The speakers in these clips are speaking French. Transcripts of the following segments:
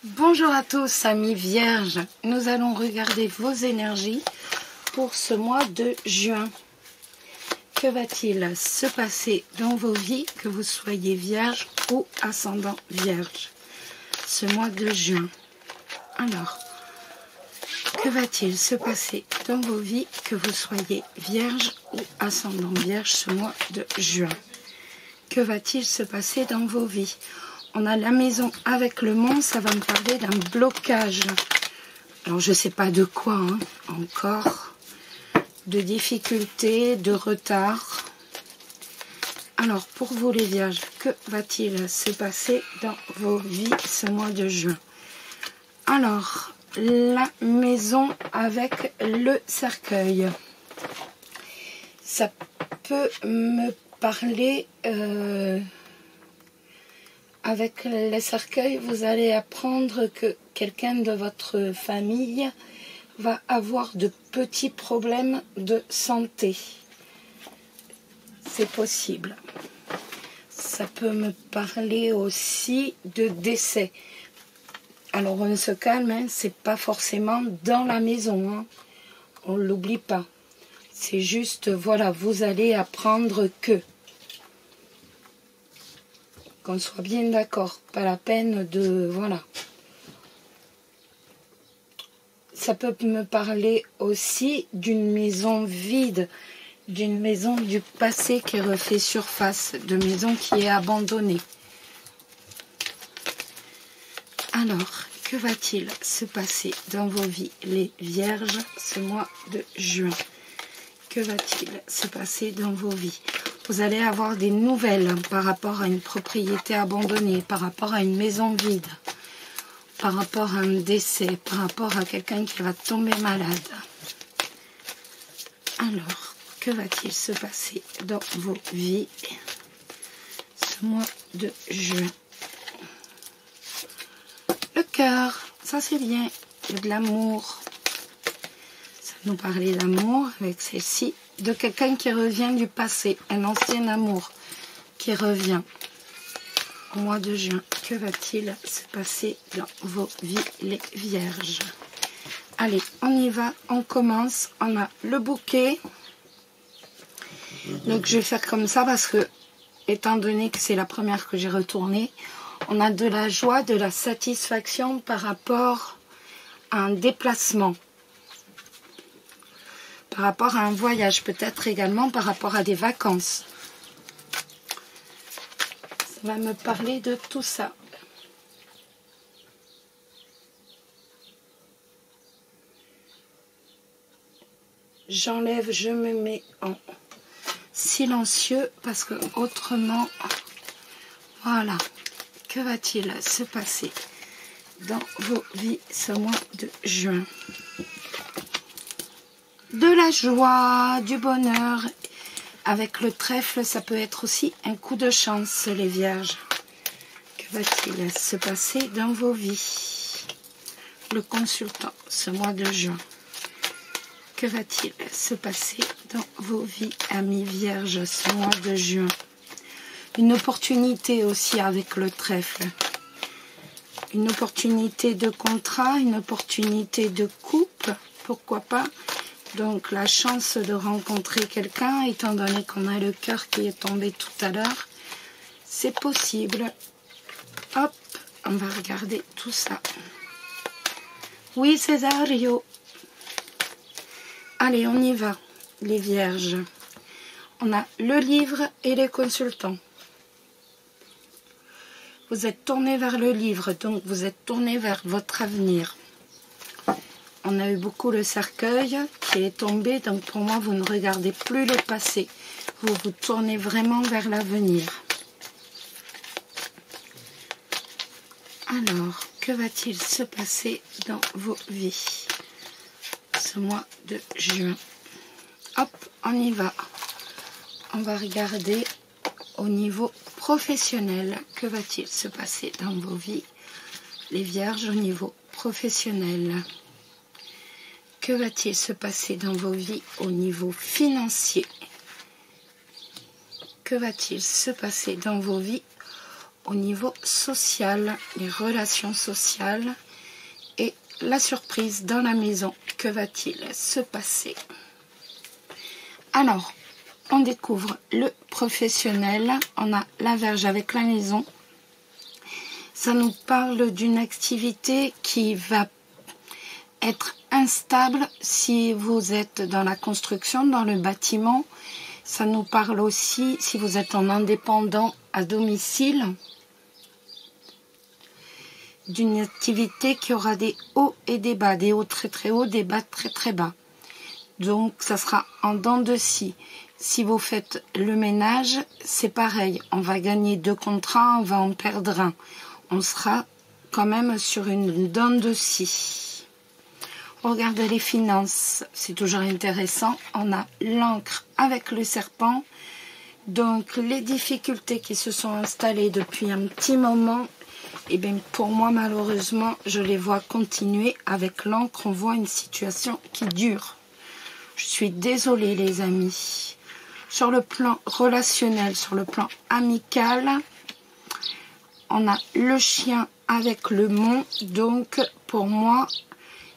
Bonjour à tous, amis vierges. Nous allons regarder vos énergies pour ce mois de juin. Que va-t-il se passer dans vos vies, que vous soyez vierge ou ascendant vierge, ce mois de juin? Alors, que va-t-il se passer dans vos vies, que vous soyez vierge ou ascendant vierge, ce mois de juin? Que va-t-il se passer dans vos vies? On a la maison avec le monde, ça va me parler d'un blocage. Alors, je ne sais pas de quoi, encore. De difficultés, de retard. Alors, pour vous les vierges, que va-t-il se passer dans vos vies ce mois de juin? Alors, la maison avec le cercueil. Ça peut me parler... Avec les cercueils, vous allez apprendre que quelqu'un de votre famille va avoir de petits problèmes de santé. C'est possible. Ça peut me parler aussi de décès. Alors on se calme, c'est pas forcément dans la maison. On ne l'oublie pas. C'est juste, voilà, vous allez apprendre que... Qu'on soit bien d'accord, pas la peine de... Voilà. Ça peut me parler aussi d'une maison vide, d'une maison du passé qui refait surface, de maison qui est abandonnée. Alors, que va-t-il se passer dans vos vies, les vierges, ce mois de juin? Que va-t-il se passer dans vos vies? Vous allez avoir des nouvelles par rapport à une propriété abandonnée, par rapport à une maison vide, par rapport à un décès, par rapport à quelqu'un qui va tomber malade. Alors, que va-t-il se passer dans vos vies ce mois de juin? Le cœur, ça c'est bien, il y a de l'amour. Ça nous parlait d'amour avec celle-ci. De quelqu'un qui revient du passé, un ancien amour qui revient au mois de juin. Que va-t-il se passer dans vos vies, les vierges? Allez, on y va, on commence. On a le bouquet. Donc je vais faire comme ça parce que, étant donné que c'est la première que j'ai retournée, on a de la joie, de la satisfaction par rapport à un déplacement. Par rapport à un voyage, peut-être également par rapport à des vacances. Ça va me parler de tout ça. J'enlève, je me mets en silencieux parce que autrement, voilà. Que va-t-il se passer dans vos vies ce mois de juin? De la joie, du bonheur. Avec le trèfle, ça peut être aussi un coup de chance, les vierges. Que va-t-il se passer dans vos vies? Le consultant, ce mois de juin. Que va-t-il se passer dans vos vies, amis vierges, ce mois de juin? Une opportunité aussi avec le trèfle. Une opportunité de contrat, une opportunité de couple, pourquoi pas? Donc la chance de rencontrer quelqu'un, étant donné qu'on a le cœur qui est tombé tout à l'heure, c'est possible. Hop, on va regarder tout ça. Oui, Césario. Allez, on y va, les vierges. On a le livre et les consultants. Vous êtes tourné vers le livre, donc vous êtes tourné vers votre avenir. On a eu beaucoup le cercueil qui est tombé, donc pour moi, vous ne regardez plus le passé. Vous vous tournez vraiment vers l'avenir. Alors, que va-t-il se passer dans vos vies ce mois de juin? Hop, on y va. On va regarder au niveau professionnel. Que va-t-il se passer dans vos vies, les vierges, au niveau professionnel? Que va-t-il se passer dans vos vies au niveau financier? Que va-t-il se passer dans vos vies au niveau social, les relations sociales et la surprise dans la maison. Que va-t-il se passer? Alors, on découvre le professionnel. On a la Vierge avec la maison. Ça nous parle d'une activité qui va être instable si vous êtes dans la construction, dans le bâtiment. Ça nous parle aussi si vous êtes en indépendant à domicile, d'une activité qui aura des hauts et des bas, des hauts très très hauts, des bas très très bas. Donc ça sera en dents de scie. Si vous faites le ménage, c'est pareil. On va gagner 2 contrats, on va en perdre un. On sera quand même sur une dent de scie. Regardez les finances, c'est toujours intéressant. On a l'encre avec le serpent. Donc les difficultés qui se sont installées depuis un petit moment, et bien pour moi malheureusement, je les vois continuer. Avec l'encre, on voit une situation qui dure. Je suis désolée les amis. Sur le plan relationnel, sur le plan amical, on a le chien avec le mont. Donc pour moi,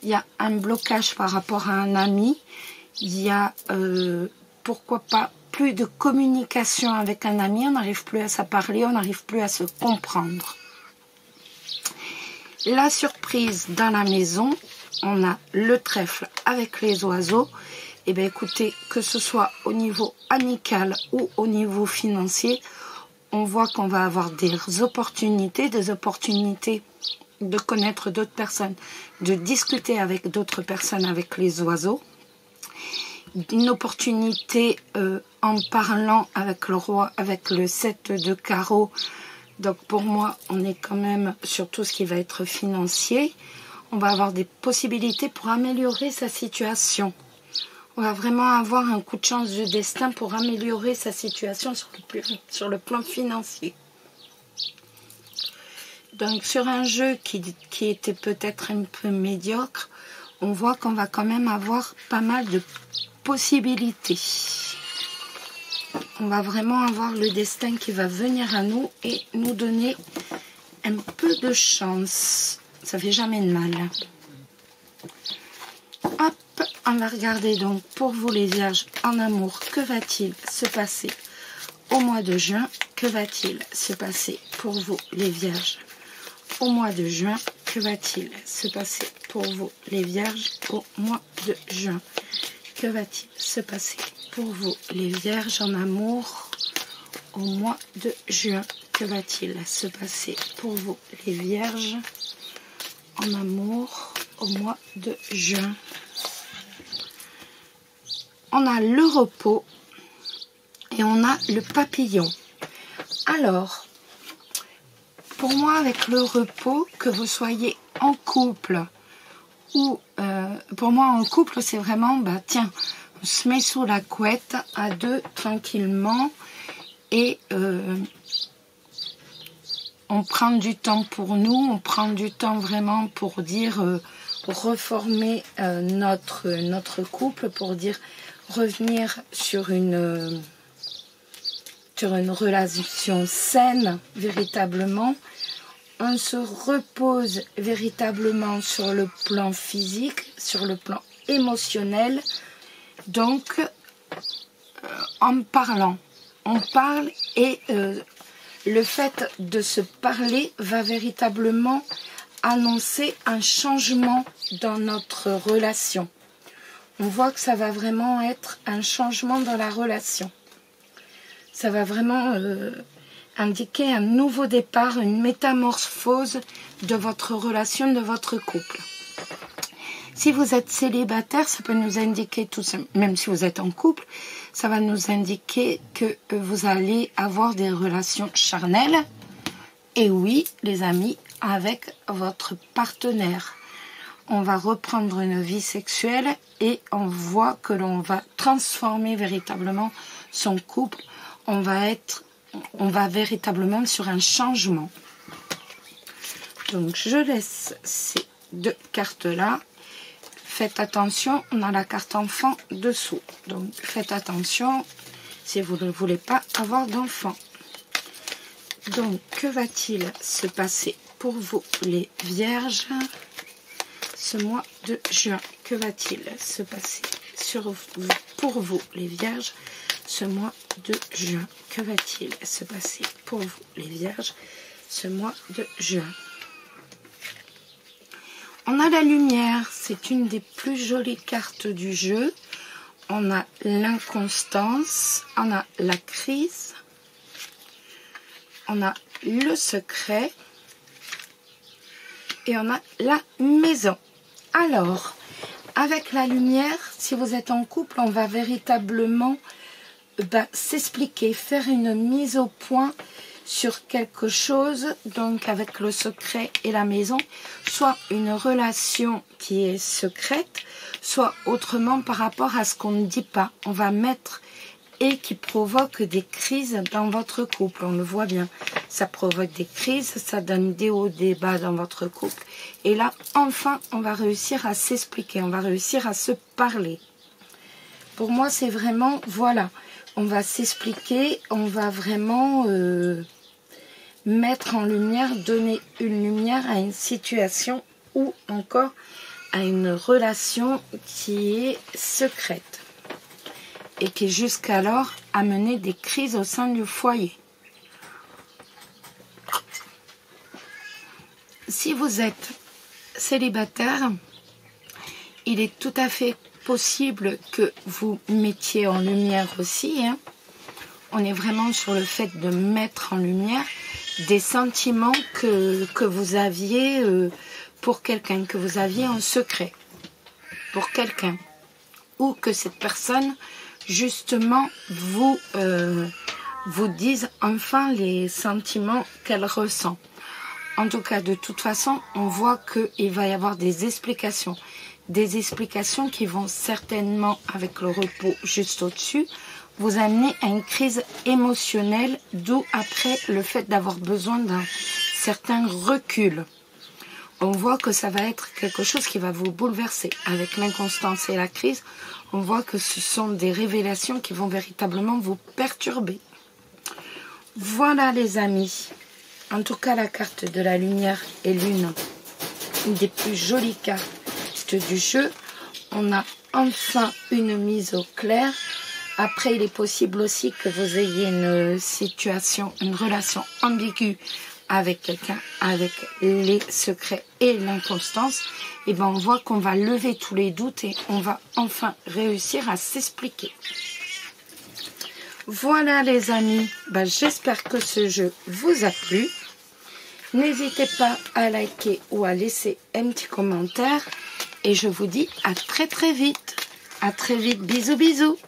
il y a un blocage par rapport à un ami. Il y a, pourquoi pas, plus de communication avec un ami. On n'arrive plus à se parler, on n'arrive plus à se comprendre. La surprise dans la maison, on a le trèfle avec les oiseaux. Et bien écoutez, que ce soit au niveau amical ou au niveau financier, on voit qu'on va avoir des opportunités de connaître d'autres personnes, de discuter avec d'autres personnes avec les oiseaux. Une opportunité en parlant avec le roi, avec le 7 de carreau. Donc pour moi, on est quand même sur tout ce qui va être financier. On va avoir des possibilités pour améliorer sa situation. On va vraiment avoir un coup de chance de destin pour améliorer sa situation sur le plan financier. Donc sur un jeu qui était peut-être un peu médiocre, on voit qu'on va quand même avoir pas mal de possibilités. On va vraiment avoir le destin qui va venir à nous et nous donner un peu de chance. Ça fait jamais de mal. Hop, on va regarder donc pour vous les vierges en amour. Que va-t-il se passer au mois de juin? Que va-t-il se passer pour vous les vierges au mois de juin? Que va-t-il se passer pour vous les vierges au mois de juin? Que va-t-il se passer pour vous les vierges en amour au mois de juin? Que va-t-il se passer pour vous les vierges en amour au mois de juin? On a le repos et on a le papillon. Alors, pour moi, avec le repos, que vous soyez en couple ou pour moi en couple, c'est vraiment, bah tiens, on se met sous la couette à deux tranquillement et on prend du temps pour nous, on prend du temps vraiment pour dire reformer notre couple, pour dire revenir sur une relation saine véritablement. On se repose véritablement sur le plan physique, sur le plan émotionnel. Donc, en parlant, on parle et le fait de se parler va véritablement annoncer un changement dans notre relation. On voit que ça va vraiment être un changement dans la relation. Ça va vraiment indiquer un nouveau départ, une métamorphose de votre relation, de votre couple. Si vous êtes célibataire, ça peut nous indiquer, tout ça, même si vous êtes en couple, ça va nous indiquer que vous allez avoir des relations charnelles. Et oui, les amis, avec votre partenaire. On va reprendre une vie sexuelle et on voit que l'on va transformer véritablement son couple. On va véritablement sur un changement. Donc, je laisse ces deux cartes-là. Faites attention, on a la carte enfant dessous. Donc, faites attention si vous ne voulez pas avoir d'enfant. Donc, que va-t-il se passer pour vous, les vierges, ce mois de juin? Que va-t-il se passer pour vous, les vierges, ce mois de juin? Que va-t-il se passer pour vous, les vierges, ce mois de juin? On a la lumière, c'est une des plus jolies cartes du jeu. On a l'inconstance, on a la crise, on a le secret et on a la maison. Alors, avec la lumière, si vous êtes en couple, on va véritablement s'expliquer, faire une mise au point sur quelque chose, donc avec le secret et la maison, soit une relation qui est secrète, soit autrement par rapport à ce qu'on ne dit pas. On va mettre et qui provoque des crises dans votre couple. On le voit bien, ça provoque des crises, ça donne des hauts, des bas dans votre couple. Et là, enfin, on va réussir à s'expliquer, on va réussir à se parler. Pour moi, c'est vraiment, voilà, on va s'expliquer, on va vraiment mettre en lumière, donner une lumière à une situation ou encore à une relation qui est secrète et qui jusqu'alors a mené des crises au sein du foyer. Si vous êtes célibataire, il est tout à fait possible que vous mettiez en lumière aussi, hein. On est vraiment sur le fait de mettre en lumière des sentiments que vous aviez pour quelqu'un, que vous aviez en secret pour quelqu'un, ou que cette personne justement vous dise enfin les sentiments qu'elle ressent. En tout cas, de toute façon, on voit qu'il va y avoir des explications qui vont certainement, avec le repos juste au-dessus, vous amener à une crise émotionnelle, d'où après le fait d'avoir besoin d'un certain recul. On voit que ça va être quelque chose qui va vous bouleverser. Avec l'inconstance et la crise, on voit que ce sont des révélations qui vont véritablement vous perturber. Voilà les amis. En tout cas, la carte de la lumière est l'une des plus jolies cartes du jeu. On a enfin une mise au clair. Après, il est possible aussi que vous ayez une situation, une relation ambiguë avec quelqu'un, avec les secrets et l'inconstance. Et bien, on voit qu'on va lever tous les doutes et on va enfin réussir à s'expliquer. Voilà les amis, j'espère que ce jeu vous a plu. N'hésitez pas à liker ou à laisser un petit commentaire. Et je vous dis à très très vite. À très vite, bisous bisous.